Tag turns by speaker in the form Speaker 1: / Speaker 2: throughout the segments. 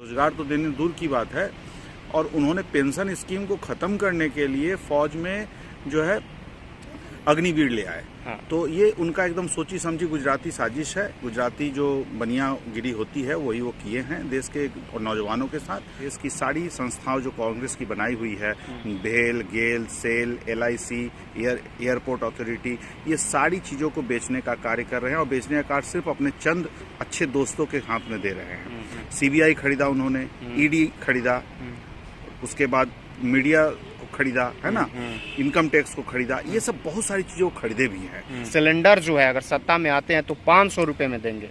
Speaker 1: रोजगार तो देने दूर की बात है, और उन्होंने पेंशन स्कीम को खत्म करने के लिए फौज में जो है अग्निवीर ले आए।
Speaker 2: हाँ।
Speaker 1: तो ये उनका एकदम सोची समझी गुजराती साजिश है। गुजराती जो बनियागिरी होती है वही वो किए हैं देश के और नौजवानों के साथ। देश की सारी संस्थाओं जो कांग्रेस की बनाई हुई है, भेल, गेल, सेल, LIC, एयरपोर्ट अथॉरिटी, ये सारी चीजों को बेचने का कार्य कर रहे हैं, और बेचने का कार्य सिर्फ अपने चंद अच्छे दोस्तों के हाथ में दे रहे हैं। CBI खरीदा उन्होंने, ED खरीदा, उसके बाद मीडिया को खरीदा, है ना, इनकम टैक्स को खरीदा, ये सब बहुत सारी चीजों को खरीदे भी हैं।
Speaker 2: सिलेंडर जो है अगर सत्ता में आते हैं तो 500 रुपए में देंगे।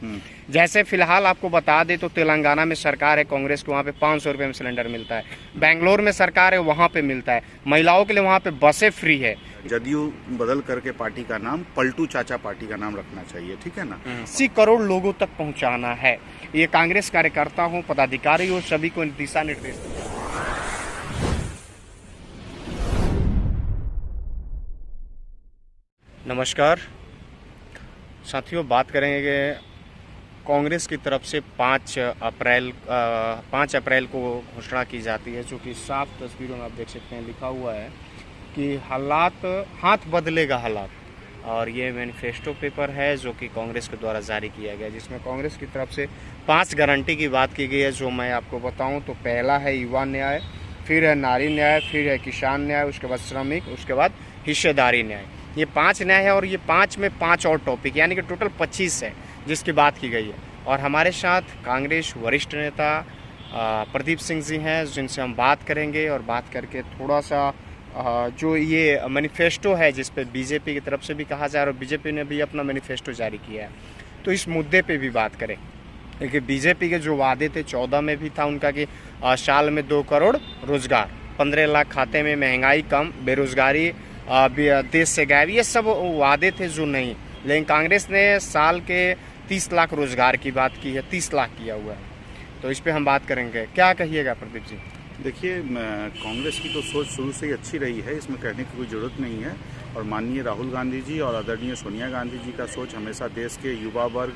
Speaker 2: जैसे फिलहाल आपको बता दे तो तेलंगाना में सरकार है कांग्रेस की, वहाँ पे 500 रुपए में सिलेंडर मिलता है। बेंगलोर में सरकार है, वहाँ पे मिलता है। महिलाओं के लिए वहाँ पे बसें फ्री है।
Speaker 1: जदयू बदल करके पार्टी का नाम पलटू चाचा पार्टी का नाम रखना चाहिए, ठीक है ना।
Speaker 2: 80 करोड़ लोगों तक पहुँचाना है। ये कांग्रेस कार्यकर्ता हो, पदाधिकारी हो, सभी को दिशा निर्देश। नमस्कार साथियों, बात करेंगे कांग्रेस की तरफ से 5 अप्रैल को घोषणा की जाती है, जो कि साफ तस्वीरों में आप देख सकते हैं लिखा हुआ है कि हाथ बदलेगा हालात। और ये मैनिफेस्टो पेपर है जो कि कांग्रेस के द्वारा जारी किया गया, जिसमें कांग्रेस की तरफ से 5 गारंटी की बात की गई है। जो मैं आपको बताऊं तो पहला है युवा न्याय, फिर है नारी न्याय, फिर है किसान न्याय, उसके बाद श्रमिक, उसके बाद हिस्सेदारी न्याय। ये 5 न्याय है, और ये 5 में 5 और टॉपिक, यानी कि टोटल 25 है जिसकी बात की गई है। और हमारे साथ कांग्रेस वरिष्ठ नेता प्रदीप सिंह जी हैं, जिनसे हम बात करेंगे, और बात करके थोड़ा सा जो ये मैनिफेस्टो है जिस पे बीजेपी की तरफ से भी कहा जा रहा है, और बीजेपी ने भी अपना मैनिफेस्टो जारी किया है, तो इस मुद्दे पे भी बात करें। क्योंकि बीजेपी के जो वादे थे 14 में भी था उनका कि साल में 2 करोड़ रोजगार, 15 लाख खाते में, महंगाई कम, बेरोजगारी देश से गायब, ये सब वादे थे जो नहीं। लेकिन कांग्रेस ने साल के 30 लाख रोजगार की बात की है, 30 लाख किया हुआ है। तो इस पे हम बात करेंगे, क्या कहिएगा प्रदीप जी?
Speaker 1: देखिए, कांग्रेस की तो सोच शुरू से ही अच्छी रही है, इसमें कहने की कोई ज़रूरत नहीं है। और माननीय राहुल गांधी जी और आदरणीय सोनिया गांधी जी का सोच हमेशा देश के युवा वर्ग,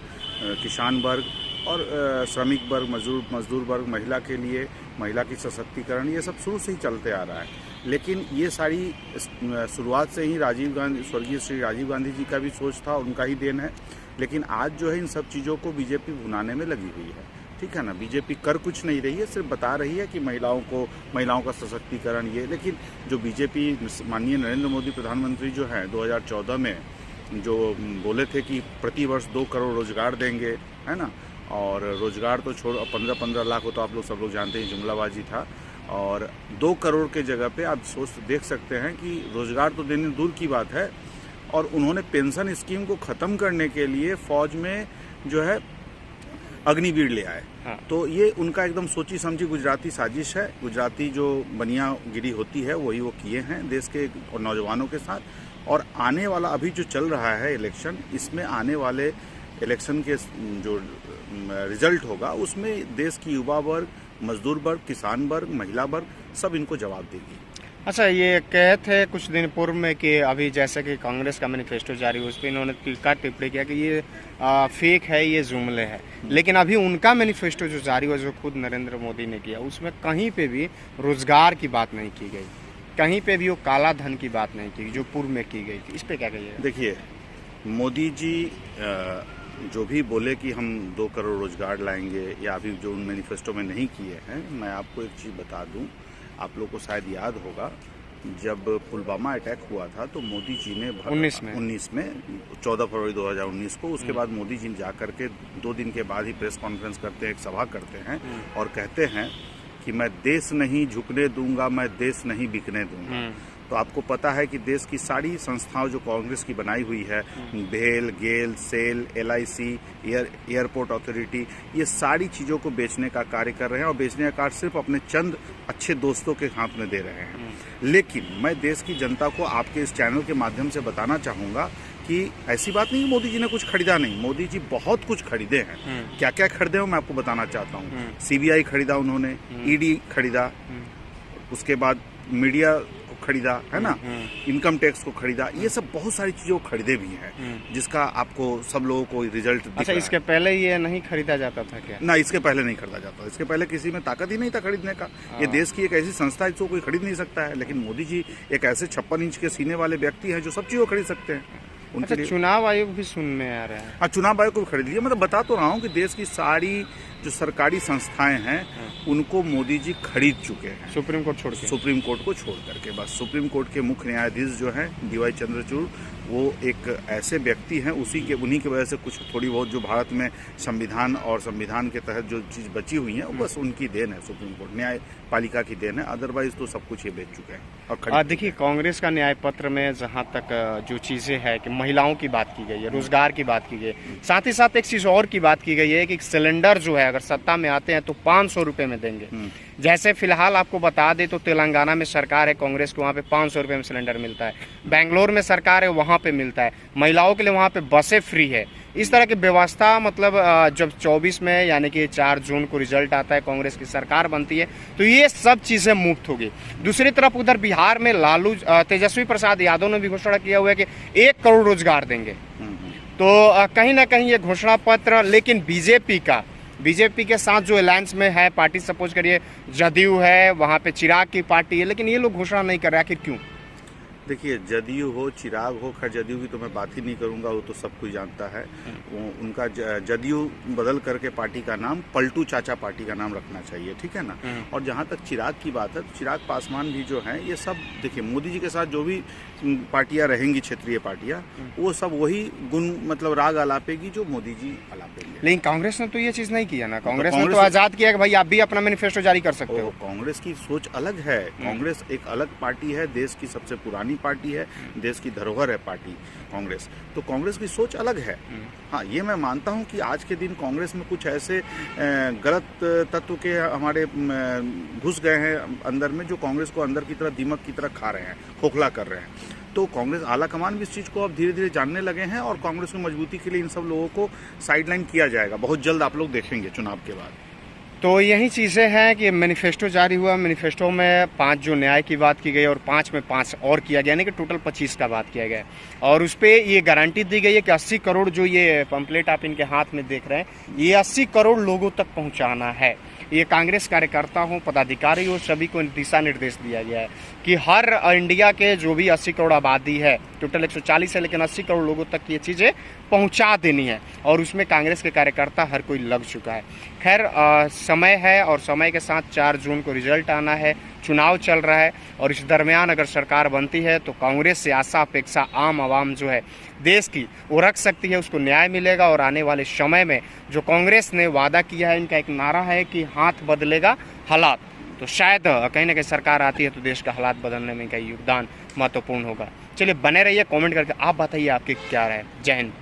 Speaker 1: किसान वर्ग और श्रमिक वर्ग, मजदूर वर्ग, महिला के लिए, महिला की सशक्तिकरण, ये सब शुरू से ही चलते आ रहा है। लेकिन ये सारी शुरुआत से ही स्वर्गीय श्री राजीव गांधी जी का भी सोच था, उनका ही देन है। लेकिन आज जो है इन सब चीज़ों को बीजेपी भुनाने में लगी हुई है, ठीक है ना। बीजेपी कर कुछ नहीं रही है, सिर्फ बता रही है कि महिलाओं का सशक्तिकरण ये। लेकिन जो बीजेपी माननीय नरेंद्र मोदी प्रधानमंत्री जो हैं 2014 में जो बोले थे कि प्रति वर्ष 2 करोड़ रोजगार देंगे, है ना, और रोजगार तो छोड़ 15-15 लाख हो तो आप लोग सब लोग जानते हैं जुमलाबाजी था। और 2 करोड़ के जगह पे आप देख सकते हैं कि रोजगार तो देने दूर की बात है, और उन्होंने पेंशन स्कीम को खत्म करने के लिए फौज में जो है अग्निवीर ले आए।
Speaker 2: हाँ।
Speaker 1: तो ये उनका एकदम सोची समझी गुजराती साजिश है। गुजराती जो बनियागिरी होती है वही वो किए हैं देश के और नौजवानों के साथ। और आने वाला अभी जो चल रहा है इलेक्शन, इसमें आने वाले इलेक्शन के जो रिजल्ट होगा उसमें देश की युवा वर्ग, मजदूर वर्ग, किसान वर्ग, महिला वर्ग सब इनको जवाब देगी।
Speaker 2: अच्छा, ये कहे थे कुछ दिन पूर्व में कि अभी जैसे कि कांग्रेस का मैनिफेस्टो जारी हुआ, उस पर इन्होंने टीका टिप्पणी किया कि ये फेक है, ये जुमले है। लेकिन अभी उनका मैनिफेस्टो जो जारी हुआ, जो खुद नरेंद्र मोदी ने किया, उसमें कहीं पे भी रोजगार की बात नहीं की गई, कहीं पे भी वो काला धन की बात नहीं की जो पूर्व में की गई थी। इस पर क्या कहिएगा?
Speaker 1: देखिए, मोदी जी जो भी बोले कि हम 2 करोड़ रोजगार लाएंगे, या अभी जो मैनिफेस्टो में नहीं किए हैं, मैं आपको एक चीज़ बता दूं, आप लोग को शायद याद होगा जब पुलवामा अटैक हुआ था तो मोदी जी ने 19 में 14 फरवरी 2019 को, उसके बाद मोदी जी जा करके 2 दिन के बाद ही प्रेस कॉन्फ्रेंस करते हैं, एक सभा करते हैं और कहते हैं कि मैं देश नहीं झुकने दूंगा, मैं देश नहीं बिकने दूंगा। तो आपको पता है कि देश की सारी संस्थाओं जो कांग्रेस की बनाई हुई है, भेल, गेल, सेल, LIC, एयरपोर्ट अथॉरिटी, ये सारी चीज़ों को बेचने का कार्य कर रहे हैं, और बेचने का कार्य सिर्फ अपने चंद अच्छे दोस्तों के हाथ में दे रहे हैं। लेकिन मैं देश की जनता को आपके इस चैनल के माध्यम से बताना चाहूँगा कि ऐसी बात नहीं कि मोदी जी ने कुछ खरीदा नहीं, मोदी जी बहुत कुछ खरीदे हैं। क्या क्या खरीदे हो मैं आपको बताना चाहता हूँ। CBI खरीदा उन्होंने, ED खरीदा, उसके बाद मीडिया खरीदा है ना, इनकम टैक्स को खरीदा, ये सब बहुत सारी चीज़ों को खरीदे भी हैं, जिसका आपको सब लोगों को रिजल्ट दिख
Speaker 2: अच्छा,
Speaker 1: रहा
Speaker 2: इसके पहले ये नहीं खरीदा जाता था क्या?
Speaker 1: ना, इसके पहले नहीं खरीदा जाता, इसके पहले किसी में ताकत ही नहीं था खरीदने का। ये देश की एक ऐसी संस्था है जिसको कोई खरीद नहीं सकता है, लेकिन मोदी जी एक ऐसे 56 इंच के सीने वाले व्यक्ति हैं जो सब चीज़ों को खरीद सकते हैं।
Speaker 2: अच्छा, चुनाव आयोग भी सुन में आ रहा है।
Speaker 1: हाँ, चुनाव आयोग को भी खरीद लिया। मतलब बता तो रहा हूँ कि देश की सारी जो सरकारी संस्थाएं हैं उनको मोदी जी खरीद चुके हैं,
Speaker 2: सुप्रीम कोर्ट छोड़ के।
Speaker 1: सुप्रीम कोर्ट को छोड़ करके। बस सुप्रीम कोर्ट के मुख्य न्यायाधीश जो हैं DY चंद्रचूड़, वो एक ऐसे व्यक्ति हैं, उन्हीं की वजह से कुछ थोड़ी बहुत जो भारत में संविधान और संविधान के तहत जो चीज़ बची हुई है वो बस उनकी देन है, सुप्रीम कोर्ट न्यायपालिका की देन है। अदरवाइज तो सब कुछ ये बेच चुके हैं। और
Speaker 2: देखिए, कांग्रेस का न्याय पत्र में जहां तक जो चीजें है कि महिलाओं की बात की गई है, रोजगार की बात की गई है, साथ ही साथ एक चीज और की बात की गई है कि सिलेंडर जो है अगर सत्ता में आते हैं तो 500 रुपए में देंगे। जैसे फिलहाल आपको बता दे तो तेलंगाना में सरकार है कांग्रेस को, वहाँ पे 500 रुपए में सिलेंडर मिलता है। बेंगलोर में सरकार है, वहाँ पे मिलता है। महिलाओं के लिए वहाँ पे बसें फ्री है। इस तरह की व्यवस्था, मतलब जब 24 में यानी कि 4 जून को रिजल्ट आता है, कांग्रेस की सरकार बनती है, तो ये सब चीजें मुक्त होगी। दूसरी तरफ उधर बिहार में तेजस्वी प्रसाद यादव ने भी घोषणा किया हुआ है कि 1 करोड़ रोजगार देंगे। तो कहीं ना कहीं ये घोषणा पत्र, लेकिन बीजेपी के साथ जो अलायंस में है पार्टी, सपोज करिए जदयू है, वहाँ पे चिराग की पार्टी है, लेकिन ये लोग घोषणा नहीं कर रहे, आखिर क्यों?
Speaker 1: देखिए, जदयू हो चिराग हो, खैर जदयू की तो मैं बात ही नहीं करूंगा, वो तो सब कोई जानता है। वो उनका जदयू बदल करके पार्टी का नाम पलटू चाचा पार्टी का नाम रखना चाहिए, ठीक है ना। और जहां तक चिराग की बात है, तो चिराग पासवान भी जो है, ये सब देखिए मोदी जी के साथ जो भी पार्टियां रहेंगी, क्षेत्रीय पार्टियां, वो सब वही गुण मतलब राग आलापेगी जो मोदी जी आलापेंगे।
Speaker 2: लेकिन कांग्रेस ने तो ये चीज नहीं किया ना। कांग्रेस ने तो आजाद किया कि भाई आप भी अपना मैनिफेस्टो जारी कर सकते हो।
Speaker 1: कांग्रेस की सोच अलग है। कांग्रेस एक अलग पार्टी है, देश की सबसे पुरानी पार्टी है, देश की धरोहर है पार्टी कांग्रेस। तो कांग्रेस की सोच अलग है। हाँ, ये मैं मानता हूँ कि आज के दिन कांग्रेस में कुछ ऐसे गलत तत्व के हमारे घुस गए हैं अंदर में, जो कांग्रेस को अंदर की तरह दीमक की तरह खा रहे हैं, खोखला कर रहे हैं। तो कांग्रेस आला कमान भी इस चीज़ को अब धीरे धीरे जानने लगे हैं, और कांग्रेस की मजबूती के लिए इन सब लोगों को साइडलाइन किया जाएगा बहुत जल्द। आप लोग देखेंगे चुनाव के बाद।
Speaker 2: तो यही चीज़ें हैं कि मैनिफेस्टो जारी हुआ, मैनिफेस्टो में 5 जो न्याय की बात की गई और 5 में 5 और किया गया, यानी कि टोटल 25 का बात किया गया। और उस पर ये गारंटी दी गई है कि 80 करोड़ जो ये पंपलेट आप इनके हाथ में देख रहे हैं, ये 80 करोड़ लोगों तक पहुंचाना है। ये कांग्रेस कार्यकर्ता हो, पदाधिकारी हो, सभी को दिशा निर्देश दिया गया है कि हर इंडिया के जो भी 80 करोड़ आबादी है, टोटल 140 है, लेकिन 80 करोड़ लोगों तक ये चीज़ें पहुंचा देनी है। और उसमें कांग्रेस के कार्यकर्ता हर कोई लग चुका है। खैर, समय है और समय के साथ 4 जून को रिजल्ट आना है, चुनाव चल रहा है, और इस दरमियान अगर सरकार बनती है तो कांग्रेस से आशा अपेक्षा आम आवाम जो है देश की, वो रख सकती है, उसको न्याय मिलेगा। और आने वाले समय में जो कांग्रेस ने वादा किया है, इनका एक नारा है कि हाथ बदलेगा हालात, तो शायद कहीं ना कहीं सरकार आती है तो देश का हालात बदलने में इनका योगदान महत्वपूर्ण होगा। चलिए, बने रहिए, कमेंट करके आप बताइए आपकी क्या राय है। जय हिंद।